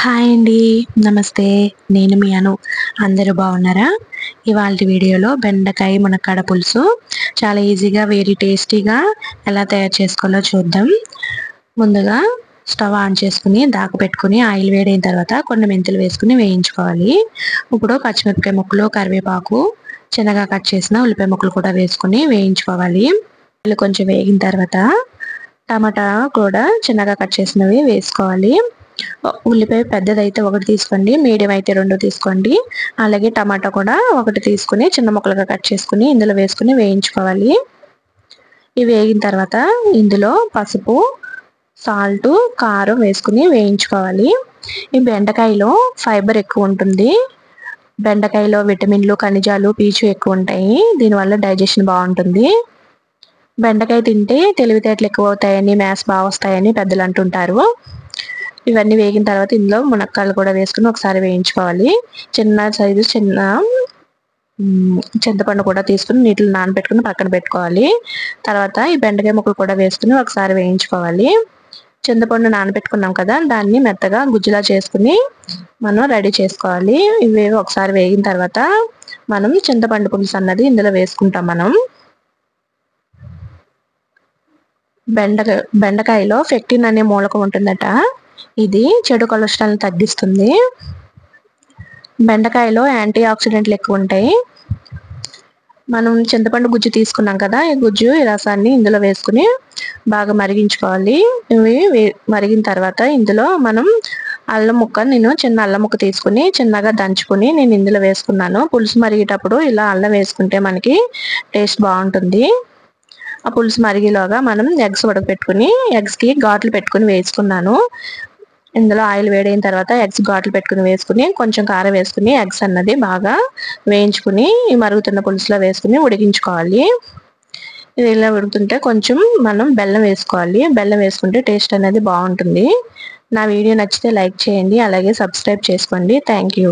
Hi అండి. నమస్తే. నేను మీ అను. అందరూ బాగున్నారా? ఇవాల్టి వీడియోలో బెండకాయ మునక్కాడ పులుసు చాలా ఈజీగా వెరీ టేస్టీగా ఎలా తయారు చేసుకోవాలో చూద్దాం. ముందుగా స్టవ్ ఆన్ చేసుకుని దాక పెట్టుకుని ఆయిల్ వేడైన తర్వాత కొన్ని మెంతులు వేసుకుని వేయించుకోవాలి. ఇప్పుడు పచ్చిమిరపకాయ ముక్కలు, కరివేపాకు, చిన్నగా కట్ చేసిన ఉల్లిపాయ ముక్కలు కూడా వేసుకుని వేయించుకోవాలి. కొంచెం వేగిన తర్వాత టమాటా కూడా చిన్నగా కట్ చేసినవి వేసుకోవాలి. ఉల్లిపాయ పెద్దదైతే ఒకటి తీసుకోండి, మీడియం అయితే 2 తీసుకోండి. అలాగే టమాటా కూడా ఒకటి తీసుకుని చిన్న ముక్కలుగా కట్ చేసుకుని ఇందులో వేసుకుని వేయించుకోవాలి. ఇవి వేగిన తర్వాత ఇందులో పసుపు, సాల్ట్, కారం వేసుకుని వేయించుకోవాలి. ఈ బెండకాయలో ఫైబర్ ఎక్కువ ఉంటుంది. బెండకాయలో విటమిన్లు, ఖనిజాలు, పీచు ఎక్కువ ఉంటాయి. దీనివల్ల డైజెషన్ బాగుంటుంది. బెండకాయ తింటే తెలివితేటలు ఎక్కువ అవుతాయని, మ్యాథ్స్ బాగా వస్తాయని పెద్దలు అంటుంటారు. ఇవన్నీ వేగిన తర్వాత ఇందులో మునక్కాయలు కూడా వేసుకుని ఒకసారి వేయించుకోవాలి. చిన్న సైజు చింతపండు కూడా తీసుకుని నీటిలో నానబెట్టుకుని పక్కన పెట్టుకోవాలి. తర్వాత ఈ బెండకాయ ముక్కలు కూడా వేసుకుని ఒకసారి వేయించుకోవాలి. చింతపండు నానబెట్టుకున్నాం కదా, దాన్ని మెత్తగా గుజ్జులా చేసుకుని మనం రెడీ చేసుకోవాలి. ఇవి ఒకసారి వేగిన తర్వాత మనం చింతపండు పులుసు అన్నది ఇందులో వేసుకుంటాం. మనం బెండకాయలో ఫెక్టిన్ అనే మూలకం ఉంటుందట. ఇది చెడు కొలెస్ట్రాల్ని తగ్గిస్తుంది. బెండకాయలో యాంటీ ఆక్సిడెంట్లు ఎక్కువ ఉంటాయి. మనం చింతపండు గుజ్జు తీసుకున్నాం కదా, ఈ రసాన్ని ఇందులో వేసుకుని బాగా మరిగించుకోవాలి. ఇవి మరిగిన తర్వాత ఇందులో మనం అల్లం ముక్క, నేను చిన్న అల్లం ముక్క తీసుకుని చిన్నగా దంచుకుని నేను ఇందులో వేసుకున్నాను. పులుసు మరిగేటప్పుడు ఇలా అల్లం వేసుకుంటే మనకి టేస్ట్ బాగుంటుంది. ఆ పులుసు మరిగేలోగా మనం ఎగ్స్ ఉడకపెట్టుకుని ఎగ్స్కి ఘాట్లు పెట్టుకుని వేసుకున్నాను. ఇందులో ఆయిల్ వేడైన తర్వాత ఎగ్స్ ఘాట్లు పెట్టుకుని వేసుకుని కొంచెం కారం వేసుకుని ఎగ్స్ అన్నది బాగా వేయించుకుని ఈ మరుగుతున్న పులుసులో వేసుకుని ఉడికించుకోవాలి. ఇది ఇలా ఉడుకుతుంటే కొంచెం మనం బెల్లం వేసుకోవాలి. బెల్లం వేసుకుంటే టేస్ట్ అనేది బాగుంటుంది. నా వీడియో నచ్చితే లైక్ చేయండి, అలాగే సబ్స్క్రైబ్ చేసుకోండి. Thank you.